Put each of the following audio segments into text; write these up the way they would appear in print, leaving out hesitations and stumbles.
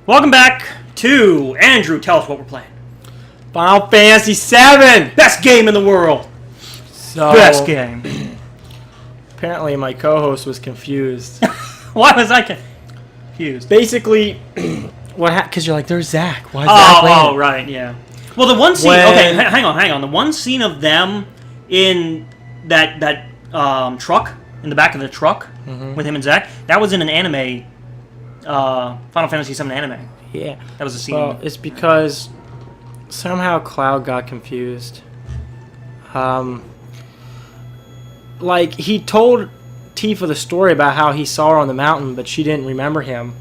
Welcome back to Andrew. Tell us what we're playing. Final Fantasy VII! Best game in the world. So, Best game. Apparently my co-host was confused. Why was I confused? Basically, because you're like, there's Zach. Why is Zach landing? Oh, right, yeah. Well, the one scene... Okay, hang on. The one scene of them in that truck, in the back of the truck, with him and Zach, that was in an anime... Final Fantasy VII anime. Yeah. That was a scene. Well, it's because somehow Cloud got confused. Like, he told Tifa the story about how he saw her on the mountain, but she didn't remember him.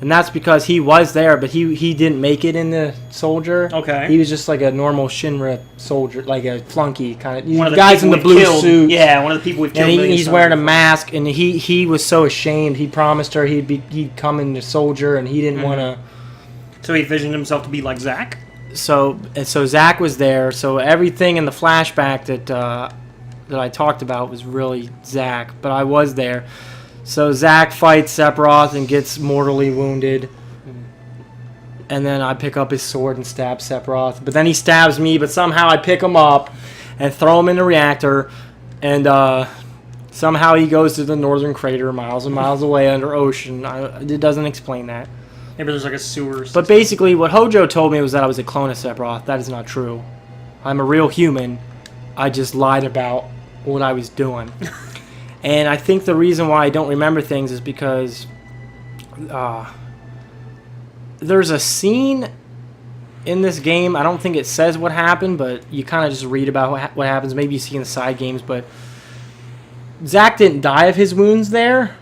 And that's because he was there, but he didn't make it in the soldier. Okay. He was just like a normal Shinra soldier, like a flunky kind of. One of the guys in the blue suit. Yeah, one of the people we've killed. And he's wearing a mask, and he was so ashamed. He promised her he'd come in the soldier, and he didn't want to. So he envisioned himself to be like Zack. So Zack was there. So everything in the flashback that I talked about was really Zack, but I was there. So Zack fights Sephiroth and gets mortally wounded. And then I pick up his sword and stab Sephiroth. But then he stabs me, but somehow I pick him up and throw him in the reactor. And somehow he goes to the northern crater miles and miles away under ocean. It doesn't explain that. Maybe there's like a sewer. But basically what Hojo told me was that I was a clone of Sephiroth. That is not true. I'm a real human. I just lied about what I was doing. And I think the reason why I don't remember things is because there's a scene in this game. I don't think it says what happened, but you kind of just read about what happens. Maybe you see in the side games, but Zack didn't die of his wounds there.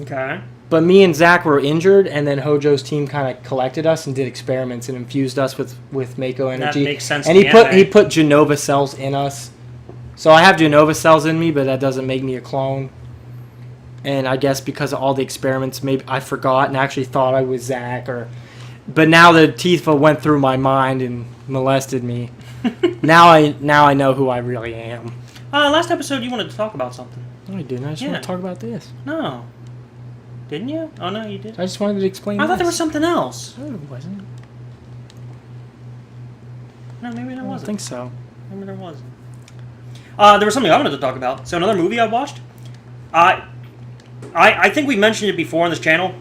Okay. But me and Zack were injured, and then Hojo's team kind of collected us and did experiments and infused us with Mako energy. That makes sense. And he put Genova cells in us. So I have Genova cells in me, but that doesn't make me a clone. And I guess because of all the experiments, maybe I forgot and actually thought I was Zack. But now that Tifa went through my mind and molested me, now I know who I really am. Last episode you wanted to talk about something. No, I didn't. I just want to talk about this. No. Didn't you? Oh, no, you did. I just wanted to explain I thought there was something else. No, it wasn't. No, maybe there wasn't. I don't think so. Maybe there wasn't. There was something I wanted to talk about. So another movie I watched. I think we mentioned it before on this channel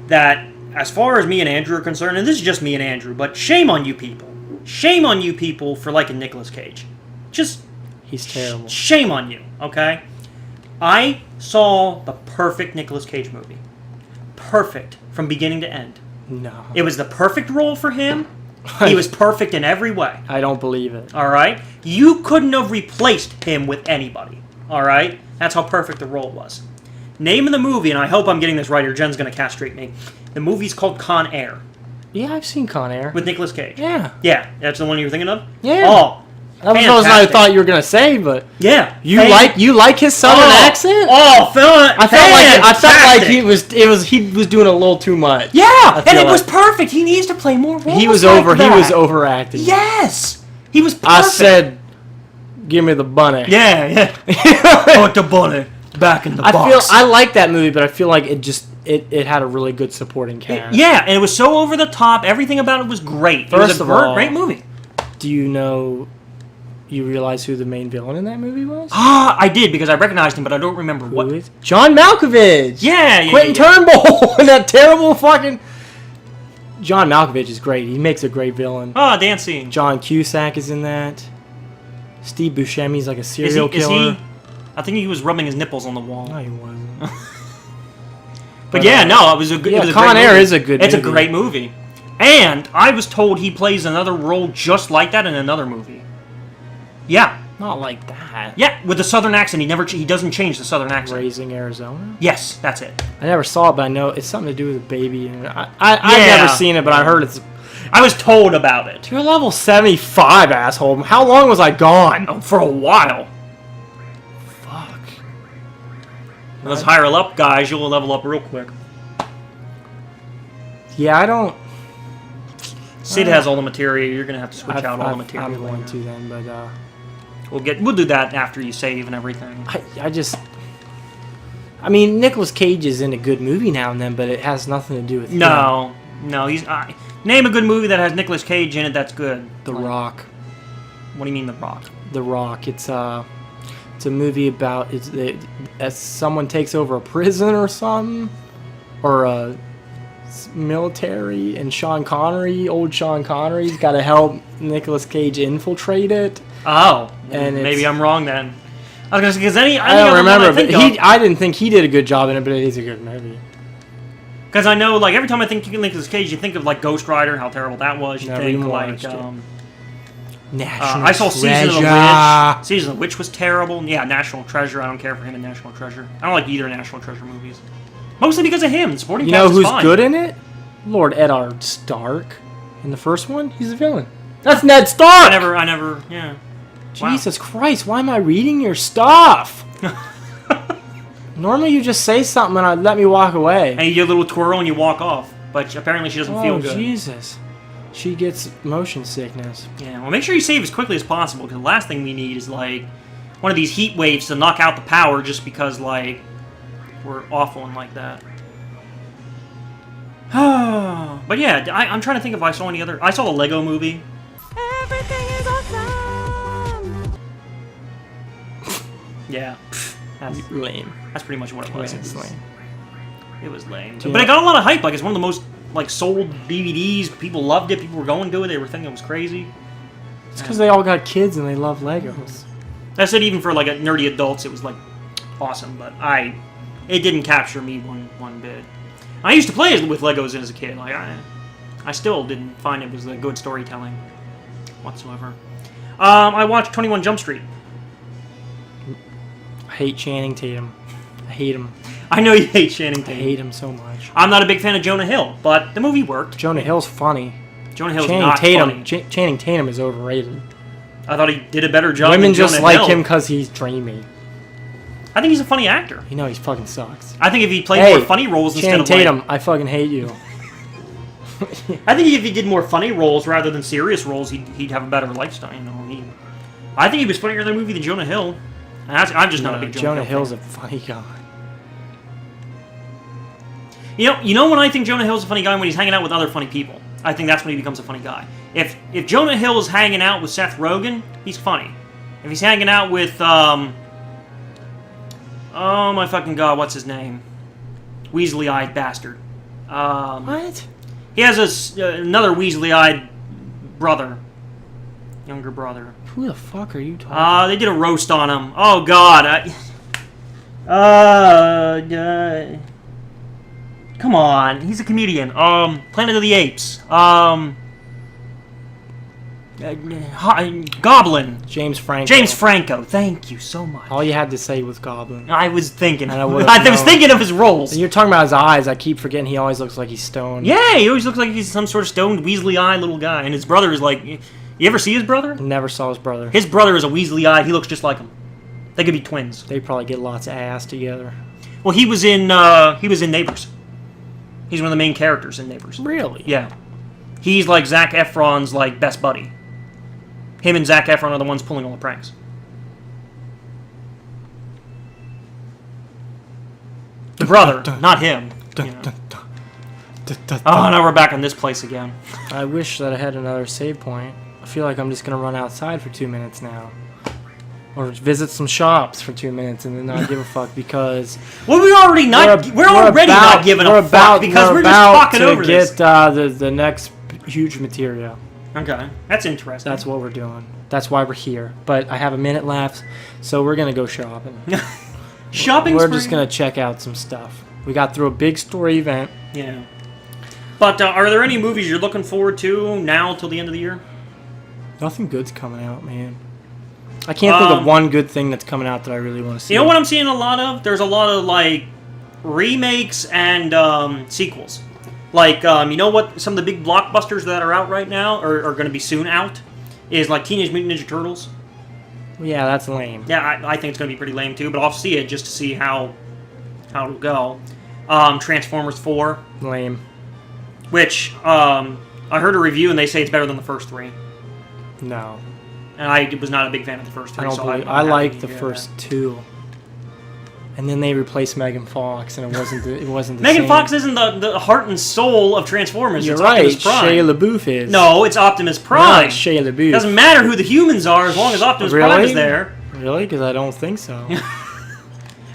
that as far as me and Andrew are concerned, and this is just me and Andrew, but shame on you people. Shame on you people for liking Nicolas Cage. Just... He's terrible. Shame on you, okay? I saw the perfect Nicolas Cage movie. Perfect from beginning to end. No. It was the perfect role for him. He was perfect in every way. I don't believe it. All right? You couldn't have replaced him with anybody. All right? That's how perfect the role was. Name of the movie, and I hope I'm getting this right or Jen's going to castrate me. The movie's called Con Air. Yeah, I've seen Con Air. With Nicolas Cage. Yeah. Yeah, that's the one you were thinking of? Yeah. Oh, that was what I thought you were going to say, but... Yeah. You like his southern accent? Oh, I felt like he was doing a little too much. Yeah, and it was perfect. He needs to play more roles. He was overacting. Yes. He was perfect. I said, give me the bunny. Yeah. I want the bunny back in the box. I like that movie, but I feel like it had a really good supporting cast. Yeah, and it was so over the top. Everything about it was great. First of all, great movie. Do you realize who the main villain in that movie was? I did, because I recognized him, but I don't remember what. Who is? John Malkovich! Yeah. Quentin Turnbull! That terrible fucking... John Malkovich is great. He makes a great villain. Dancing. John Cusack is in that. Steve Buscemi's like a serial killer. I think he was rubbing his nipples on the wall. No, he wasn't. But yeah, no, it was a good... Yeah, Con Air is a good movie. It's a great movie. And I was told he plays another role just like that in another movie. Yeah. Not like that. Yeah, with the southern accent. He doesn't change the southern accent. Raising Arizona? Yes, that's it. I never saw it, but I know it's something to do with a baby. I've never seen it, but I heard it's... I was told about it. You're level 75, asshole. How long was I gone? Oh, for a while. Fuck. Those higher up guys, you'll level up real quick. Yeah, I don't... Sid has all the materia. You're gonna have to switch out all the materia. I'm going to then, but we'll do that after you save and everything. I mean, Nicolas Cage is in a good movie now and then, but it has nothing to do with him. No, No, he's... name a good movie that has Nicolas Cage in it that's good. The Rock. What do you mean, The Rock? The Rock. It's a movie about as someone takes over a prison or something, or a military, and old Sean Connery's got to help Nicolas Cage infiltrate it. Oh, and maybe I'm wrong then. I was gonna say, because I don't remember, but I didn't think he did a good job in it, but it is a good movie. Because I know, like, every time I think Nicolas Cage, you think of, like, Ghost Rider, how terrible that was. You think, like, National I saw Treasure. Season of the Witch. Season of the Witch was terrible. Yeah, National Treasure. I don't care for him in National Treasure. I don't like either National Treasure movies. Mostly because of him. Supporting cast is fine. You know who's good in it? Lord Eddard Stark. In the first one, he's a villain. That's Ned Stark! I never, yeah. Jesus Christ, why am I reading your stuff? Normally you just say something and let me walk away. And you get a little twirl and you walk off. But apparently she doesn't feel good. Oh, Jesus. She gets motion sickness. Yeah, well, make sure you save as quickly as possible, because the last thing we need is, like, one of these heat waves to knock out the power just because, like, we're awful and like that. But yeah, I'm trying to think if I saw any other... I saw the Lego movie. Everything is awesome! Yeah. That's lame. That's pretty much what it was. It's lame. It was lame. But it got a lot of hype. Like, it's one of the most, like, sold DVDs. People loved it. People were going to it. They were thinking it was crazy. It's because they all got kids and they love Legos. I said even for, like, nerdy adults, it was, like, awesome. But it didn't capture me one bit. I used to play with Legos as a kid. Like, I still didn't find it was a good storytelling whatsoever. I watched 21 Jump Street. I hate Channing Tatum. I hate him. I know you hate Channing Tatum. I hate him so much. I'm not a big fan of Jonah Hill, but the movie worked. Jonah Hill's funny. Jonah Hill's not funny. Channing Tatum is overrated. I thought he did a better job Women than Jonah just like Hill. him because he's dreamy. I think he's a funny actor. You know, he fucking sucks. I think if he played more funny roles instead of Channing Tatum, I fucking hate you. I think if he did more funny roles rather than serious roles, he'd have a better lifestyle. You know, I think he was funnier in the movie than Jonah Hill. I'm just not a big Jonah Hill's fan. a funny guy. You know when I think Jonah Hill's a funny guy? When he's hanging out with other funny people. I think that's when he becomes a funny guy. If Jonah Hill is hanging out with Seth Rogen, he's funny. If he's hanging out with oh my fucking god, what's his name? Weasley-eyed bastard. What? He has another Weasley-eyed brother, younger brother. Who the fuck are you talking? They did a roast on him. Oh god. Come on, he's a comedian. Planet of the Apes. Goblin. James Franco. James Franco. Thank you so much. All you had to say was Goblin. I was thinking. And I was thinking of his roles. And you're talking about his eyes. I keep forgetting he always looks like he's stoned. Yeah, he always looks like he's some sort of stoned, Weasley-eyed little guy. And his brother is like... You ever see his brother? Never saw his brother. His brother is a Weasley-eyed. He looks just like him. They could be twins. They probably get lots of ass together. Well, he was in Neighbors. He's one of the main characters in Neighbors. Really? Yeah. He's like Zac Efron's like best buddy. Him and Zac Efron are the ones pulling all the pranks. The brother, not him. Oh, now we're back on this place again. I wish that I had another save point. I feel like I'm just going to run outside for 2 minutes now. Or visit some shops for 2 minutes and then not give a fuck because... Well, we're already not giving a fuck because we're just fucking over this. We're about to get the next huge material. Okay, that's interesting. That's what we're doing. That's why we're here. But I have a minute left, so we're going to go shopping. Shopping. We're just going to check out some stuff. We got through a big story event. Yeah. But are there any movies you're looking forward to now till the end of the year? Nothing good's coming out, man. I can't think of one good thing that's coming out that I really want to see. You know what I'm seeing a lot of? There's a lot of, like, remakes and sequels. Like, you know what? Some of the big blockbusters that are out right now, or are going to be soon out, is, like, Teenage Mutant Ninja Turtles. Yeah, that's lame. Yeah, I think it's going to be pretty lame, too, but I'll see it just to see how it'll go. Transformers 4. Lame. Which, I heard a review, and they say it's better than the first three. No. And I was not a big fan of the first three. I like the first two. And then they replaced Megan Fox, and it wasn't the Megan same. Fox isn't the heart and soul of Transformers. You're it's right. Optimus Prime. Shia LaBeouf is. No, it's Optimus Prime. Not Shia LaBeouf. Doesn't matter who the humans are as long as Optimus Prime is there. Really? Because I don't think so.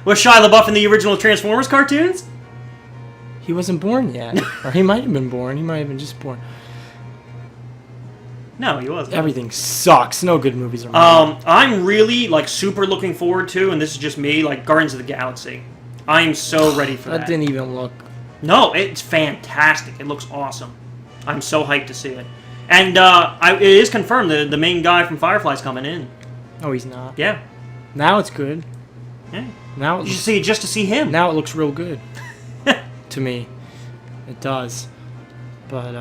Was Shia LaBeouf in the original Transformers cartoons? He wasn't born yet. Or he might have been born. He might have been just born. No, he wasn't. Everything sucks. No good movies are made. I'm really, like, super looking forward to, and this is just me, like, Guardians of the Galaxy. I'm so ready for that. That didn't even look... No, it's fantastic. It looks awesome. I'm so hyped to see it. And it is confirmed the main guy from Firefly's coming in. Oh, he's not. Yeah. Now it's good. Yeah. Now You should see it just to see him. Now it looks real good. To me. It does. But,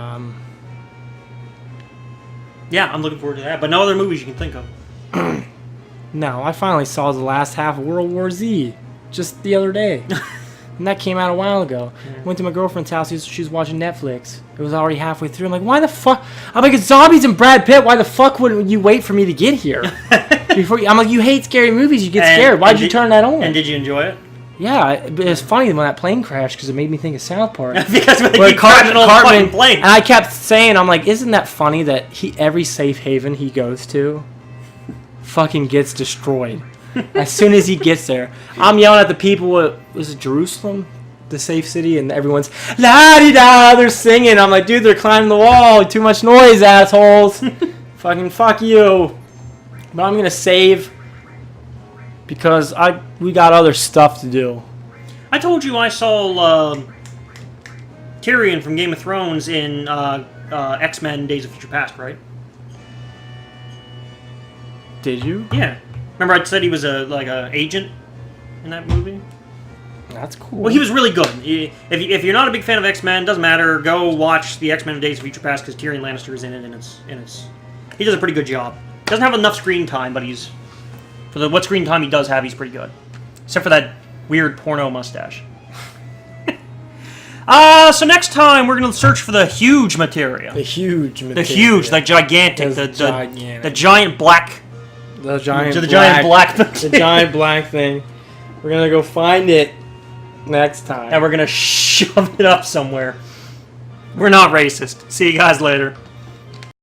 Yeah, I'm looking forward to that. But no other movies you can think of. no, I finally saw the last half of World War Z. Just the other day. And that came out a while ago. Yeah. Went to my girlfriend's house. She was watching Netflix. It was already halfway through. I'm like, why the fuck? I'm like, it's zombies and Brad Pitt. Why the fuck wouldn't you wait for me to get here? I'm like, you hate scary movies. You get scared. Why'd you turn that on? And did you enjoy it? Yeah, it was funny when that plane crashed because it made me think of South Park. Because they keep crashing all the fucking planes. And I kept saying, I'm like, isn't that funny that every safe haven he goes to fucking gets destroyed as soon as he gets there. I'm yelling at the people. Was it Jerusalem, the safe city, and everyone's la di da. They're singing. I'm like, dude, they're climbing the wall. Too much noise, assholes. Fucking fuck you. But I'm gonna save because we got other stuff to do. I told you I saw Tyrion from Game of Thrones in X-Men Days of Future Past, right? Did you? Yeah. Remember I said he was a agent in that movie? That's cool. Well, he was really good. If you're not a big fan of X-Men, doesn't matter. Go watch the X-Men Days of Future Past because Tyrion Lannister is in it, and he does a pretty good job. Doesn't have enough screen time, but for what screen time he does have, he's pretty good. Except for that weird porno mustache. So next time we're gonna search for the huge materia. The huge materia. The huge, like gigantic, gigantic. the giant black. The giant black. The giant black thing. We're gonna go find it next time. And we're gonna shove it up somewhere. We're not racist. See you guys later.